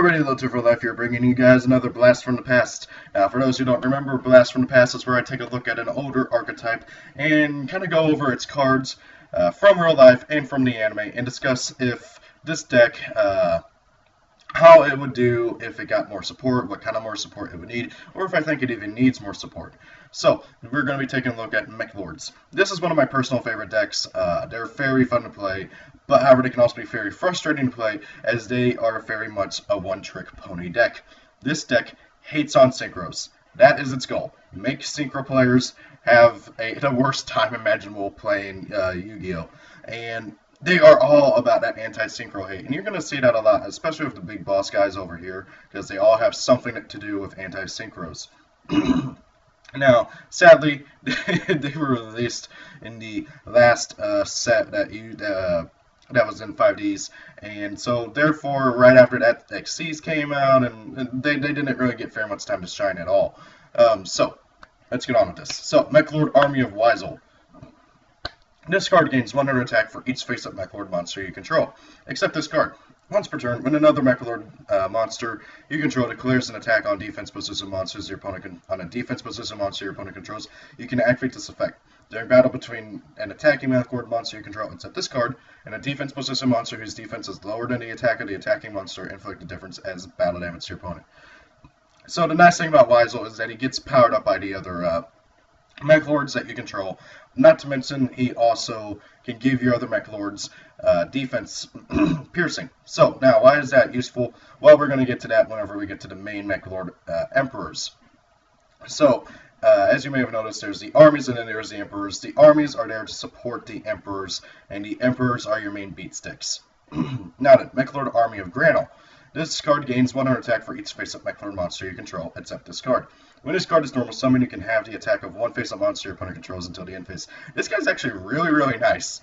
Alrighty, hello, for Life here, bringing you guys another Blast from the Past. Now, for those who don't remember, Blast from the Past is where I take a look at an older archetype and kind of go over its cards from real life and from the anime and discuss if this deck, how it would do if it got more support, what kind of more support it would need, or if I think it even needs more support. So, we're going to be taking a look at Meklords. This is one of my personal favorite decks. They're very fun to play, but however, they can also be very frustrating to play, as they are very much a one-trick pony deck. This deck hates on synchros. That is its goal. Make synchro players have the worst time imaginable playing Yu-Gi-Oh! And they are all about that anti-synchro hate, and you're going to see that a lot, especially with the big boss guys over here, because they all have something to do with anti-synchros. Now, sadly, they were released in the last set that was in 5Ds, and so therefore, right after that, XCs came out, and they didn't really get very much time to shine at all. So, let's get on with this. So, Meklord Army of Weisel. This card gains 100 attack for each face-up Meklord monster you control, except this card. Once per turn, when another Meklord monster you control declares an attack on defense position monsters your opponent controls, you can activate this effect. During battle between an attacking Meklord monster you control, except this card, and a defense position monster whose defense is lower than the attack of the attacking monster, inflict the difference as battle damage to your opponent. So the nice thing about Weisel is that he gets powered up by the other Meklords that you control. Not to mention, he also can give your other Meklords defense piercing. So, now, why is that useful? Well, we're going to get to that whenever we get to the main Meklord Emperors. So, as you may have noticed, there's the armies and then there's the Emperors. The armies are there to support the Emperors, and the Emperors are your main beat sticks. Now then, Meklord Army of Granel. This card gains 100 attack for each face-up Meklord monster you control, except this card. When this card is normal summon, you can have the attack of one face-up monster your opponent controls until the end phase. This guy's actually really nice.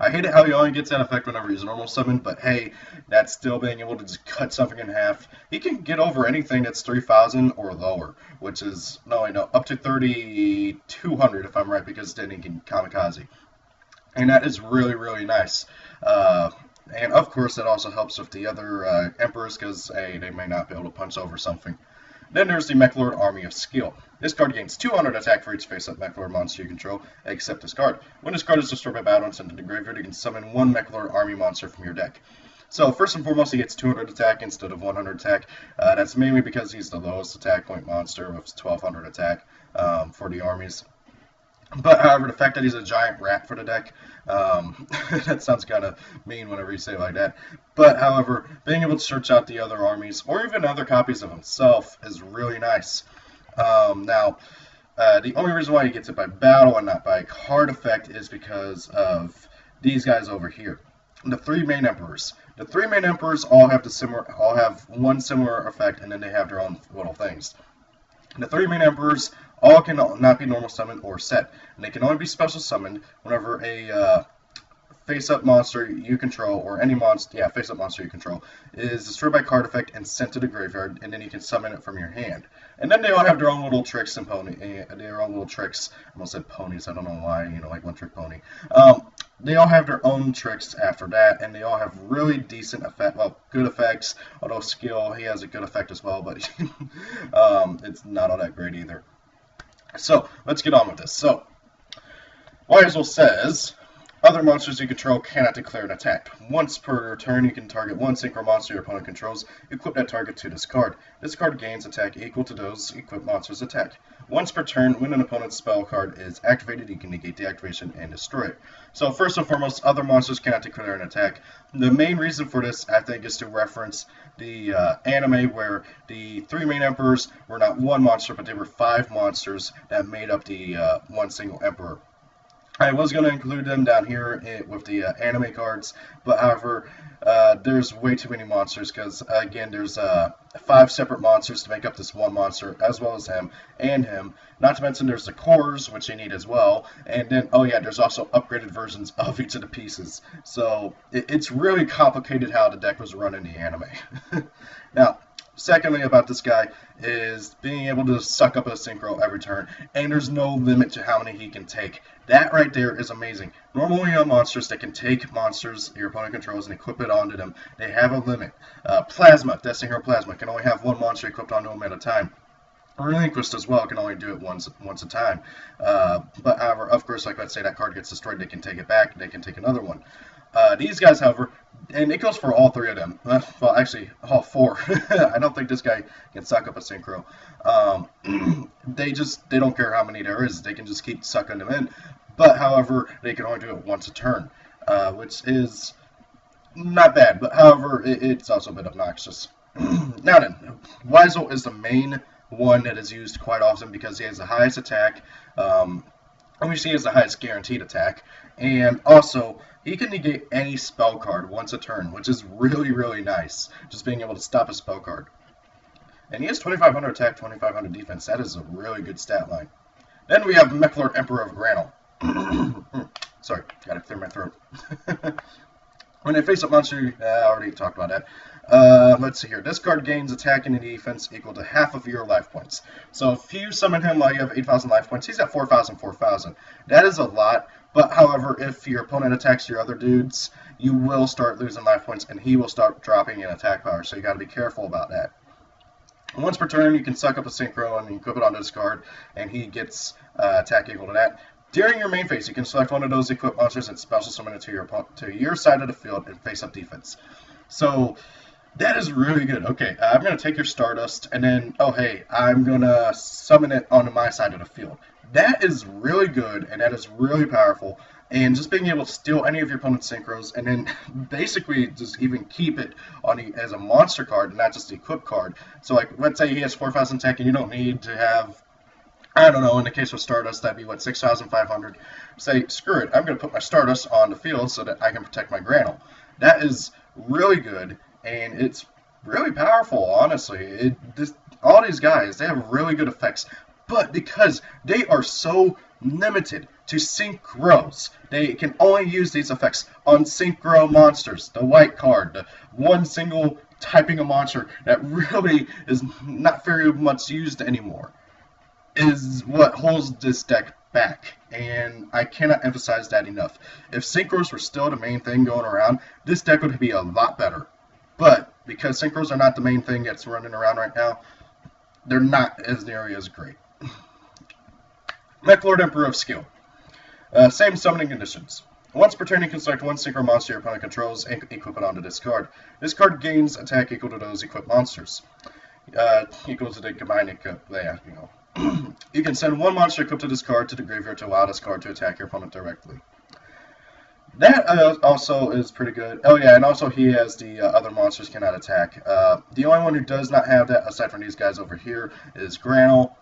I hate it how he only gets that effect whenever he's normal summon, but hey, that's still being able to just cut something in half. He can get over anything that's 3,000 or lower, which is, up to 3,200 if I'm right, because then he can kamikaze. And that is really nice. And of course, that also helps with the other Emperors, because hey, they may not be able to punch over something. Then there's the Meklord Army of Skill. This card gains 200 attack for each face-up Meklord monster you control, except this card. When this card is destroyed by battle and sent to the graveyard, you can summon one Meklord Army monster from your deck. So first and foremost, he gets 200 attack instead of 100 attack. That's mainly because he's the lowest attack point monster with 1,200 attack for the armies. But however, the fact that he's a giant rat for the deck, that sounds kind of mean whenever you say it like that. But however, being able to search out the other armies, or even other copies of himself, is really nice. Now, the only reason why he gets it by battle and not by card effect is because of these guys over here. The three main Emperors. The three main Emperors all have one similar effect, and then they have their own little things. The three main Emperors all can not be normal summoned or set, and they can only be special summoned whenever a face-up monster you control, or any monster, face-up monster you control, is destroyed by card effect and sent to the graveyard, and then you can summon it from your hand. And then they all have their own little tricks and their own little tricks. I almost said ponies. I don't know why. Like one trick pony. They all have their own tricks after that, and they all have really decent effect. Well, good effects. Although Skill, he has a good effect as well, but it's not all that great either. So, let's get on with this. So, Weisel says, other monsters you control cannot declare an attack. Once per turn, you can target one synchro monster your opponent controls. Equip that target to this card. This card gains attack equal to those equipped monsters' attack. Once per turn, when an opponent's spell card is activated, you can negate the activation and destroy it. So, first and foremost, other monsters cannot declare an attack. The main reason for this, I think, is to reference the anime where the three main Emperors were not one monster, but they were 5 monsters that made up the one single Emperor. I was going to include them down here with the anime cards, but however, there's way too many monsters because, again, there's 5 separate monsters to make up this one monster, as well as him and him. Not to mention there's the cores, which you need as well, and then, there's also upgraded versions of each of the pieces. So, it's really complicated how the deck was run in the anime. Now, secondly about this guy is being able to suck up a synchro every turn, and there's no limit to how many he can take. That right there is amazing. Normally on monsters that can take monsters your opponent controls and equip it onto them, they have a limit. Plasma, Death Synchro Plasma, can only have one monster equipped onto them at a time. Relinquished as well can only do it once a time. But however, of course, like let's say that card gets destroyed, they can take it back, they can take another one. These guys, however, and it goes for all three of them. Well, actually, all four. I don't think this guy can suck up a synchro. They don't care how many there is. They can just keep sucking them in. But however, they can only do it once a turn, which is not bad. But however, it's also a bit obnoxious. Now then, Weisel is the main one that is used quite often because he has the highest attack. Obviously, he has the highest guaranteed attack, and also he can negate any spell card once a turn, which is really, really nice. Just being able to stop a spell card. And he has 2,500 attack, 2,500 defense. That is a really good stat line. Then we have Meklord, Emperor of Granel. Sorry, gotta clear my throat. When they face up monster, I already talked about that. Let's see here. This card gains attack and defense equal to half of your life points. So if you summon him while you have 8,000 life points, he's at 4,000, 4,000. That is a lot, but however, if your opponent attacks your other dudes, you will start losing life points, and he will start dropping in attack power, so you got to be careful about that. Once per turn, you can suck up a synchro and you equip it onto this card, and he gets attack equal to that. During your main phase, you can select one of those equipped monsters and special summon it to your side of the field and face up defense. So that is really good. Okay, I'm going to take your Stardust, and then, oh hey, I'm going to summon it onto my side of the field. That is really good, and that is really powerful. And just being able to steal any of your opponent's synchros, and then basically just even keep it on as a monster card, not just the equipped card. So like, let's say he has 4,000 attack, and you don't need to have, I don't know, in the case of Stardust, that'd be, what, 6,500? Say, screw it, I'm going to put my Stardust on the field so that I can protect my Granel. That is really good, and it's really powerful, honestly. All these guys, they have really good effects, but because they are so limited to synchros, they can only use these effects on synchro monsters, the white card, the one single typing a monster that really is not very much used anymore, is what holds this deck back, and I cannot emphasize that enough. If synchros were still the main thing going around, this deck would be a lot better. But because synchros are not the main thing that's running around right now, they're not as nearly as great. Meklord, Emperor of Skill. Same summoning conditions. Once per turn, you can select one synchro monster your opponent controls and equip it onto this card. This card gains attack equal to those equipped monsters. Equal to the combined equip. Yeah, you know. You can send one monster equipped to this card to the graveyard to allow this card to attack your opponent directly. That also is pretty good. Oh yeah, and also he has the other monsters cannot attack. The only one who does not have that, aside from these guys over here, is Granel,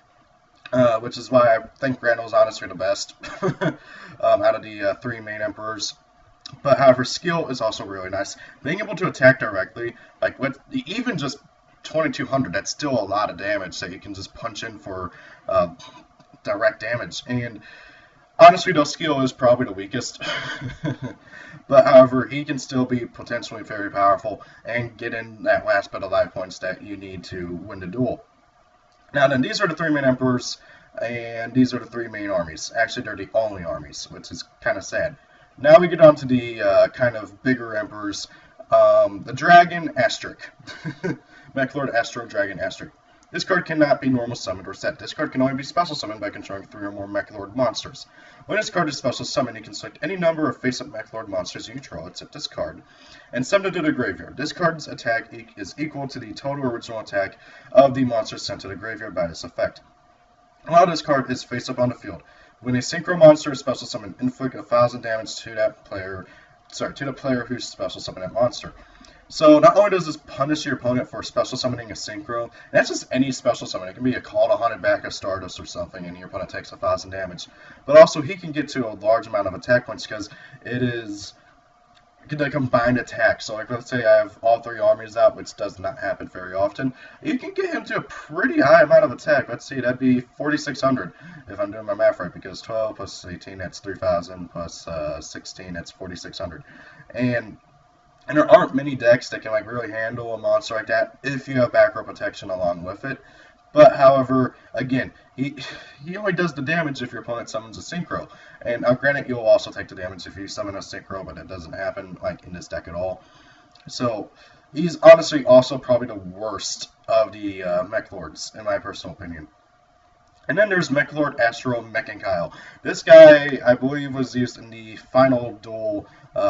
which is why I think Granel is honestly the best out of the three main emperors. But however, skill is also really nice. Being able to attack directly, like even just 2,200, that's still a lot of damage that you can just punch in for direct damage. And honestly, though, skill is probably the weakest. But however, he can still be potentially very powerful and get in that last bit of life points that you need to win the duel. Now then, these are the three main emperors, and these are the three main armies. Actually, they're the only armies, which is kind of sad. Now we get on to the kind of bigger emperors. The Dragon Asterisk. Meklord, Astro, Dragon, Asterisk. This card cannot be normal summoned or set. This card can only be special summoned by controlling 3 or more Meklord monsters. When this card is special summoned, you can select any number of face-up Meklord monsters you control, except this card, and send it to the graveyard. This card's attack is equal to the total original attack of the monster sent to the graveyard by this effect. While this card is face-up on the field, when a synchro monster is special summoned, inflict 1,000 damage to that player, to the player who's special summoned that monster. So not only does this punish your opponent for special summoning a synchro, and that's just any special summon. It can be a Call to Haunted back of Stardust or something, and your opponent takes 1,000 damage. But also he can get to a large amount of attack points because it is the combined attack. So like let's say I have all 3 armies out, which does not happen very often. You can get him to a pretty high amount of attack. Let's see, that'd be 4,600 if I'm doing my math right, because 12 plus 18, that's 3,000, plus 16, that's 4,600. And And there aren't many decks that can like really handle a monster like that if you have back row protection along with it. But however, again, he only does the damage if your opponent summons a synchro. And granted, you'll also take the damage if you summon a synchro, but it doesn't happen like in this deck at all. So he's honestly also probably the worst of the Meklords, in my personal opinion. And then there's Meklord Astro Mechankyle. This guy, I believe, was used in the final duel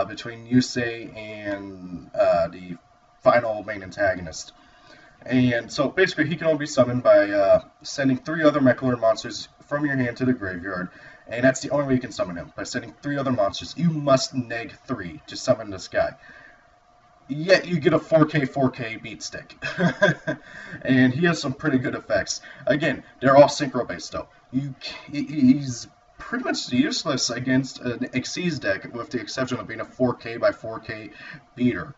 between Yusei and the final main antagonist. And so basically, he can only be summoned by sending 3 other Meklord monsters from your hand to the graveyard. And that's the only way you can summon him, by sending 3 other monsters. You must neg 3 to summon this guy. Yet you get a 4K beat stick. And he has some pretty good effects. Again, they're all synchro based though. He's pretty much useless against an Xyz deck, with the exception of being a 4K by 4K beater.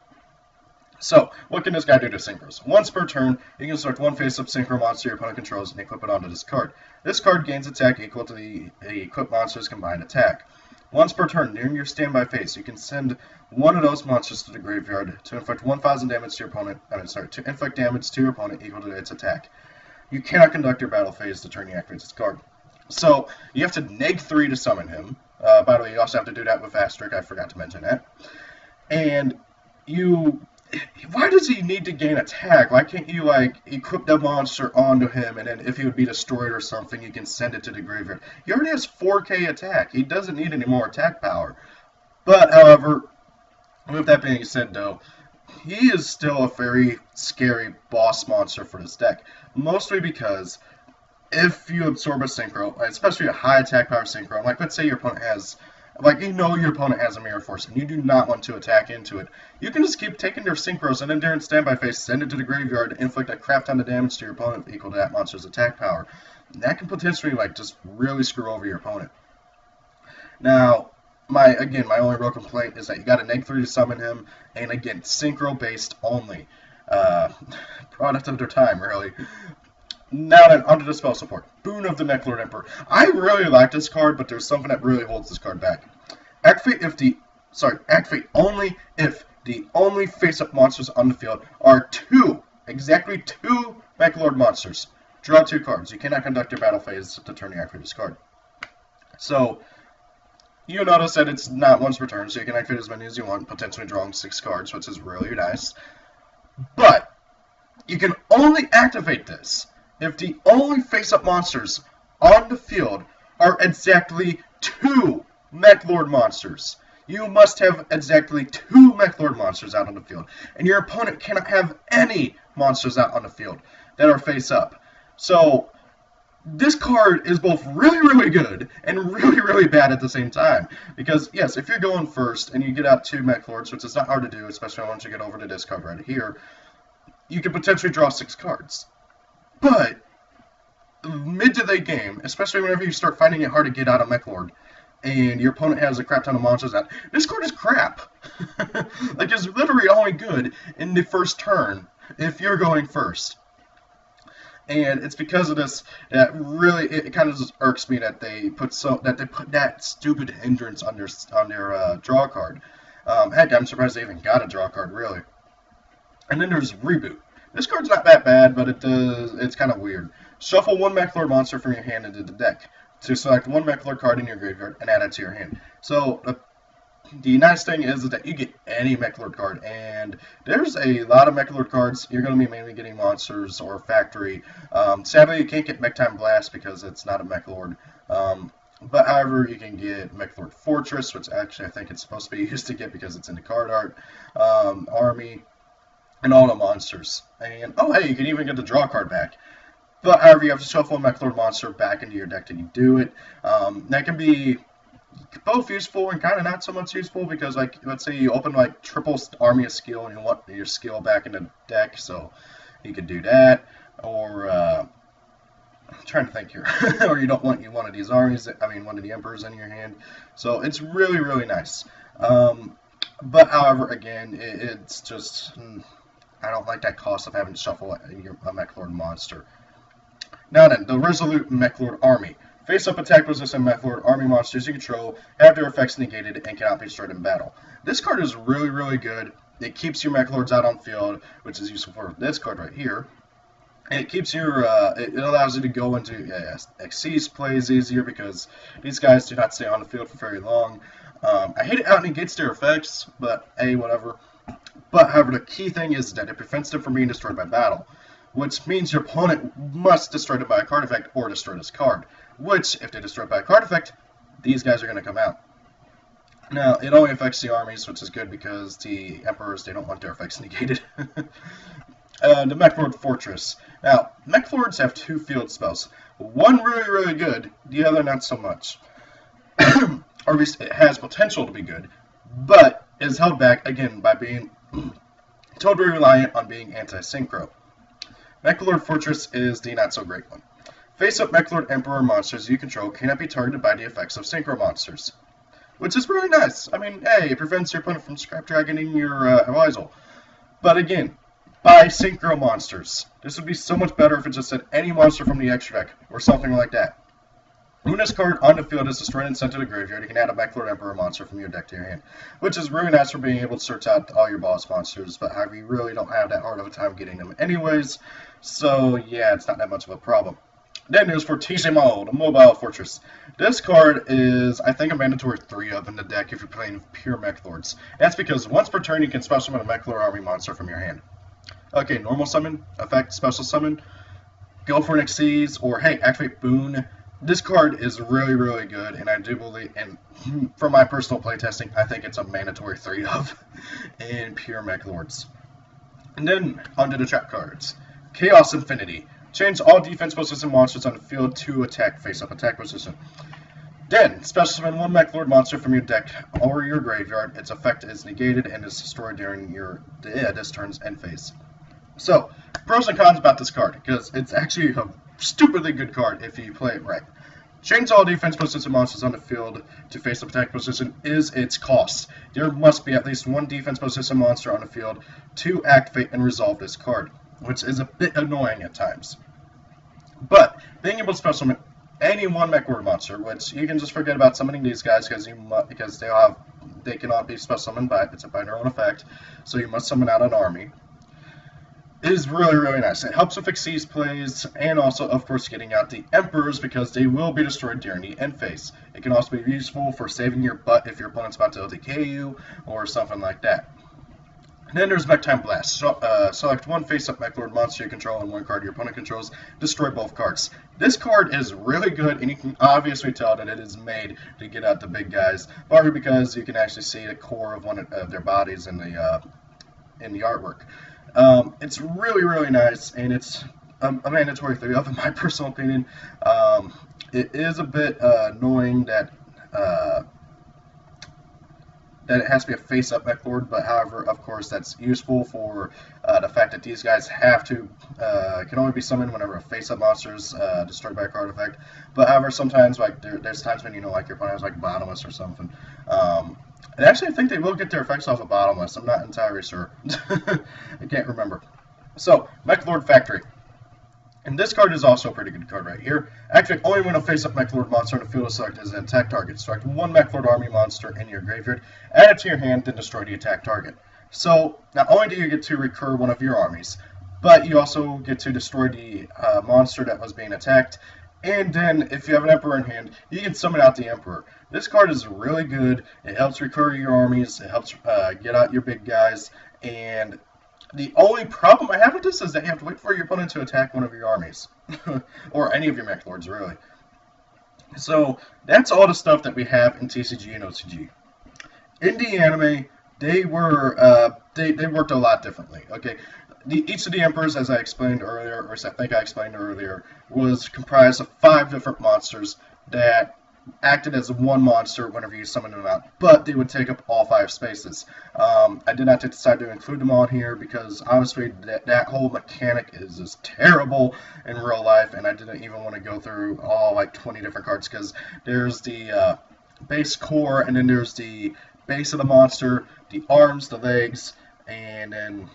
So, what can this guy do to synchros? Once per turn, you can select one face-up synchro monster your opponent controls and equip it onto this card. This card gains attack equal to the equipped monster's combined attack. Once per turn, during your standby phase, you can send one of those monsters to the graveyard to inflict 1,000 damage to your opponent. To inflict damage to your opponent equal to its attack. You cannot conduct your battle phase the turn you activate this card. So you have to neg 3 to summon him. By the way, you also have to do that with asterisk. I forgot to mention that. And why does he need to gain attack? Why can't you like equip the monster onto him, and then if he would be destroyed or something, you can send it to the graveyard? He already has 4K attack. He doesn't need any more attack power. But however, with that being said, though, he is still a very scary boss monster for this deck. Mostly because if you absorb a synchro, especially a high attack power synchro, like let's say your opponent has, like you know your opponent has a mirror force and you do not want to attack into it, you can just keep taking their synchros and then during standby phase send it to the graveyard, inflict a crap ton of damage to your opponent equal to that monster's attack power. That can potentially like just really screw over your opponent. Now, my only real complaint is that you got a neg 3 to summon him, and again, synchro based only. Product of their time, really. Now then, onto the spell support. Boon of the Meklord Emperor. I really like this card, but there's something that really holds this card back. Activate only if the only face-up monsters on the field are exactly two Meklord monsters. Draw 2 cards. You cannot conduct your battle phase to turn you activate this card. So, you notice that it's not once per turn, so you can activate as many as you want, potentially drawing 6 cards, which is really nice. But, you can only activate this if the only face-up monsters on the field are exactly 2 Meklord monsters. You must have exactly 2 Meklord monsters out on the field. And your opponent cannot have any monsters out on the field that are face-up. So, this card is both really, really good and really, really bad at the same time. Because, yes, if you're going first and you get out 2 Meklords, which is not hard to do, especially once you get over to this card right here, you can potentially draw 6 cards. But, mid to late game, especially whenever you start finding it hard to get out of Meklord, and your opponent has a crap ton of monsters out, this card is crap. Like, it's literally only good in the first turn if you're going first. And it's because of this that really it kind of just irks me that they put that stupid hindrance on their draw card. Heck, I'm surprised they even got a draw card, really. And then there's Reboot. This card's not that bad, but it's kind of weird. Shuffle 1 Meklord monster from your hand into the deck. To select 1 Meklord card in your graveyard and add it to your hand. So the nice thing is that you get any Meklord card, and there's a lot of Meklord cards. You're going to be mainly getting monsters or factory. Sadly, you can't get Mech-Time Blast because it's not a Meklord. But however, you can get Meklord Fortress, which actually I think it's supposed to be used to get because it's in the card art. Army, and all the monsters. And oh hey, you can even get the draw card back. But however, you have to shuffle a Meklord monster back into your deck to do it. That can be both useful and kind of not so much useful because, like, let's say you open like triple army of skill and you want your skill back in the deck, so you could do that. Or I'm trying to think here, or you don't want one of these armies. One of the emperors in your hand. So it's really, really nice. But however, again, it's just I don't like that cost of having to shuffle a Meklord monster. Now then, the Resolute Meklord Army. Face-up attack position Meklord Army monsters you control have their effects negated and cannot be destroyed in battle. This card is really, really good it keeps your Meklords out on field, which is useful for this card right here. And it keeps your, it allows you to go into Xyz plays easier because these guys do not stay on the field for very long. I hate it out negates their effects, but whatever. But however, the key thing is that it prevents them from being destroyed by battle, which means your opponent must destroy it by a card effect or destroy this card. Which, if they destroy it by a card effect, these guys are going to come out. Now, it only affects the armies, which is good because the emperors, they don't want their effects negated. The Meklord Fortress. Now, Meklords have 2 field spells. One really, really good, the other not so much. Or at least it has potential to be good, but is held back, again, by being totally reliant on being anti-synchro. Meklord Fortress is the not-so-great one. Face-up Meklord Emperor monsters you control cannot be targeted by the effects of synchro monsters, which is really nice. I mean, hey, it prevents your opponent from Scrap Dragoning your Avisal. But again, by synchro monsters. This would be so much better if it just said any monster from the extra deck, or something like that. When this card on the field is destroyed and sent to the graveyard, you can add a Meklord Emperor monster from your deck to your hand, which is really nice for being able to search out all your boss monsters, but however, you really don't have that hard of a time getting them anyways, so yeah, it's not that much of a problem. Then there's Fortissimo, the Mobile Fortress. This card is, I think, a mandatory 3 of in the deck if you're playing pure Meklords. That's because once per turn you can special summon a Meklord army monster from your hand. Okay, normal summon, effect, special summon, go for an Xyz, or hey, activate Boon. This card is really, really good, and I do believe, and from my personal playtesting, I think it's a mandatory 3 of in pure Meklords. And then, onto the trap cards. Chaos Infinity. Change all defense position monsters on the field to attack face-up attack position. Then, special summon 1 Meklord monster from your deck or your graveyard. Its effect is negated and is destroyed during this turn's end phase. So, pros and cons about this card, because it's actually a stupidly good card if you play it right. Change all defense position monsters on the field to face-up attack position is its cost. There must be at least 1 defense position monster on the field to activate and resolve this card, which is a bit annoying at times. But being able to special summon any 1 Meklord monster, which you can just forget about summoning these guys because they cannot be special summoned by their own effect, so you must summon out an army. It is really, really nice. It helps with Xyz plays, and also, of course, getting out the Emperors, because they will be destroyed during the end phase. It can also be useful for saving your butt if your opponent's about to LTK you, or something like that. And then there's Mech-Time Blast. Select 1 face-up Meklord monster you control and 1 card your opponent controls. Destroy both cards. This card is really good, and you can obviously tell that it is made to get out the big guys, partly because you can actually see the core of one of their bodies in the artwork. It's really, really nice, and it's a mandatory 3 of, in my personal opinion. It is a bit annoying that it has to be a face-up Meklord, but however, of course, that's useful for the fact that these guys have to can only be summoned whenever a face-up monster is destroyed by a card effect. But however, sometimes like there's times when like your opponent has like Bottomless or something. And actually, I think they will get their effects off of Bottomless. I'm not entirely sure. I can't remember. So, Meklord Factory. And this card is also a pretty good card right here. Activate only when a face-up Meklord monster on the field is selected as an attack target. Select 1 Meklord army monster in your graveyard, add it to your hand, then destroy the attack target. So, not only do you get to recur one of your armies, but you also get to destroy the monster that was being attacked. And then, if you have an Emperor in hand, you can summon out the Emperor. This card is really good. It helps recur your armies. It helps get out your big guys. And the only problem I have with this is that you have to wait for your opponent to attack one of your armies. Or any of your Meklords, really. So, that's all the stuff that we have in TCG and OCG. In the anime, they worked a lot differently. Okay, each of the Emperors, as I explained earlier, or as I think I explained earlier, was comprised of 5 different monsters that acted as 1 monster whenever you summoned them out, but they would take up all 5 spaces. I did not decide to include them on here because honestly that whole mechanic is just terrible in real life, and I didn't even want to go through all like 20 different cards because there's the base core, and then there's the base of the monster, the arms, the legs, and then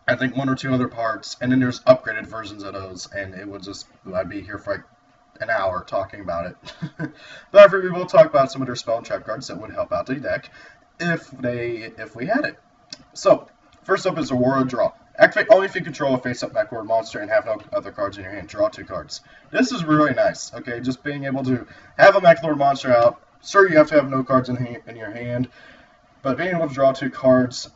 I think 1 or 2 other parts, and then there's upgraded versions of those, and it would just, I'd be here for like an hour talking about it. But we will talk about some of their spell and trap cards that would help out the deck if we had it. So, first up is Aurora Draw. Activate only if you control a face-up Meklord monster and have no other cards in your hand. Draw 2 cards. This is really nice, okay? Just being able to have a Meklord monster out. Sure, you have to have no cards in your hand, but being able to draw 2 cards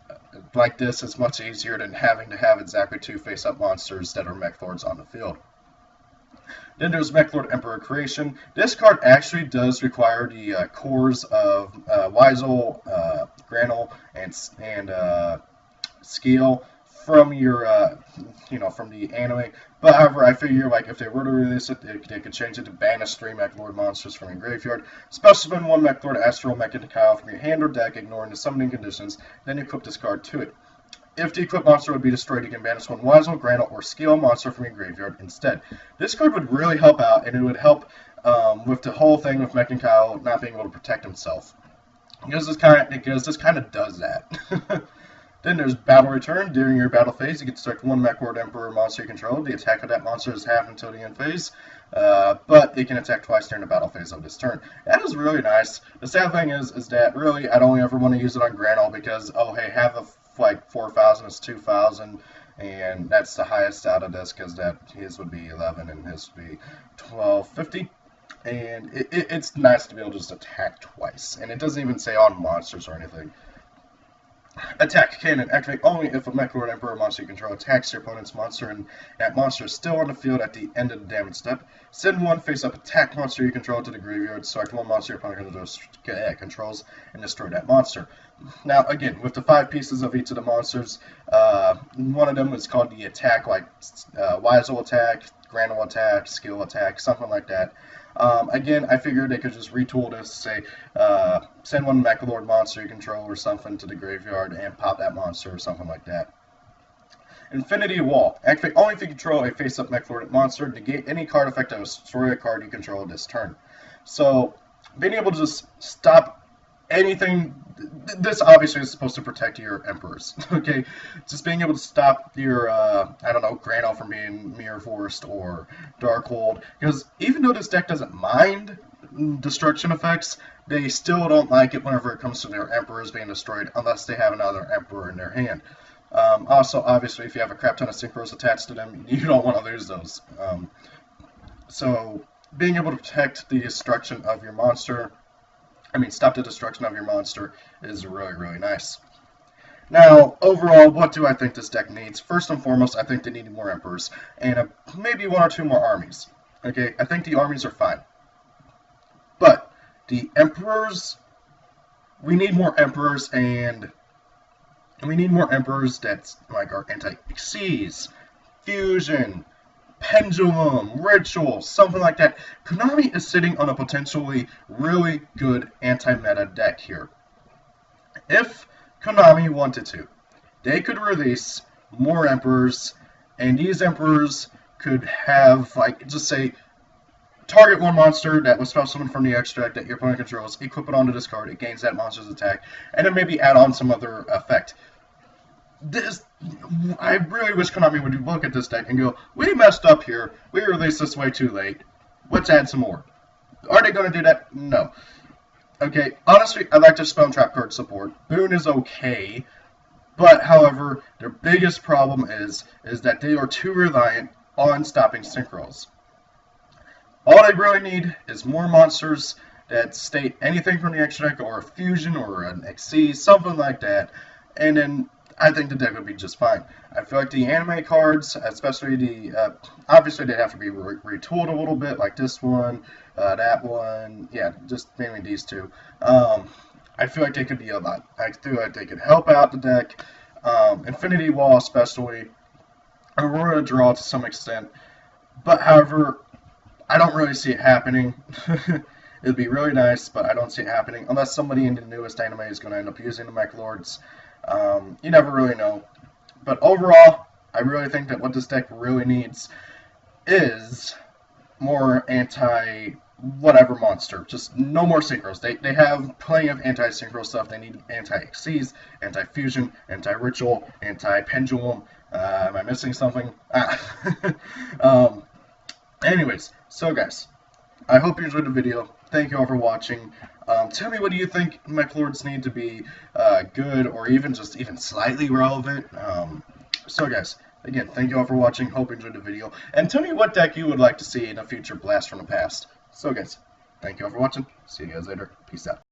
like this is much easier than having to have exactly 2 face-up monsters that are Meklords on the field. Then there's Meklord Emperor Creation. This card actually does require the cores of Weisel, Granel, and Scale from your, from the anime. But however, I figure like if they were to release it, they could change it to banish 3 Meklord monsters from your graveyard, special summon 1 Meklord Astral Mechanikael from your hand or deck, ignoring the summoning conditions. Then equip this card to it. If the equipped monster would be destroyed, you can banish 1 Weisel, Granel, or Scale monster from your graveyard instead. This card would really help out, and it would help with the whole thing with Mechanikael not being able to protect himself. Because this kind of does that. Then there's Battle Return. During your battle phase, you can select 1 Meklord Emperor monster you control. The attack of that monster is half until the end phase, but it can attack twice during the battle phase of this turn. That is really nice. The sad thing is that really I'd only ever want to use it on Granel because, oh hey, half of like 4,000 is 2,000, and that's the highest out of this because that his would be 11 and his would be 1250. And it's nice to be able to just attack twice, and it doesn't even say on monsters or anything. Attack Cannon. Activate only if a Meklord Emperor monster you control attacks your opponent's monster and that monster is still on the field at the end of the damage step. Send 1 face-up attack monster you control to the graveyard. Select 1 monster your opponent controls and destroy that monster. Now, again, with the 5 pieces of each of the monsters, one of them is called the attack, like Weisel attack, Granel attack, Skill attack, something like that. Again, I figured they could just retool this, say, send 1 Meklord monster you control or something to the graveyard and pop that monster or something like that. Infinity Wall. Activate only if you control a face-up Meklord monster. Negate any card effect that will destroy a card you control this turn. So, being able to just stop anything. This obviously is supposed to protect your Emperors, okay? Just being able to stop your, Granel from being Mirror Forced or Darkhold. Because even though this deck doesn't mind destruction effects, they still don't like it whenever it comes to their Emperors being destroyed unless they have another Emperor in their hand. Also, obviously, if you have a crap ton of Synchros attached to them, you don't want to lose those. So, being able to protect the destruction of your monster, stop the destruction of your monster is really, really nice. Now, overall, what do I think this deck needs? First and foremost, I think they need more Emperors, and maybe 1 or 2 more armies. Okay, I think the armies are fine. But, the Emperors, we need more Emperors, and we need more Emperors that like are anti-Xyz, Fusion, Pendulum, Ritual, something like that. Konami is sitting on a potentially really good anti-meta deck here. If Konami wanted to, they could release more Emperors, and these Emperors could have, like, just say, target 1 monster that was special summoned from the extract that your opponent controls, equip it onto this card, it gains that monster's attack, and then maybe add on some other effect. I really wish Konami would look at this deck and go, we messed up here, we released this way too late, let's add some more. Are they going to do that? No. Okay, honestly, I like their Spell and Trap card support. Boon is okay, but however, their biggest problem is that they are too reliant on stopping Synchros. All they really need is more monsters that state anything from the extra deck or a Fusion or an Xyz, something like that, and then I think the deck would be just fine. I feel like the anime cards, especially the, obviously they have to be retooled a little bit, like this one, that one, yeah, just mainly these 2. I feel like they could be a lot. I feel like they could help out the deck. Infinity Wall especially, Aurora Draw to some extent, but however, I don't really see it happening. It'd be really nice, but I don't see it happening, unless somebody in the newest anime is going to end up using the Meklords. You never really know. But overall, I really think that what this deck really needs is more anti-whatever monster. Just no more Synchros. They have plenty of anti-Synchro stuff. They need anti-Xyz, anti-Fusion, anti-Ritual, anti-Pendulum. Am I missing something? Anyways, so guys, I hope you enjoyed the video. thank you all for watching. Tell me, what do you think Meklords need to be good, or even slightly relevant? So guys, again, thank you all for watching. Hope you enjoyed the video, and tell me what deck you would like to see in a future Blast from the Past. So guys, thank you all for watching. See you guys later. Peace out.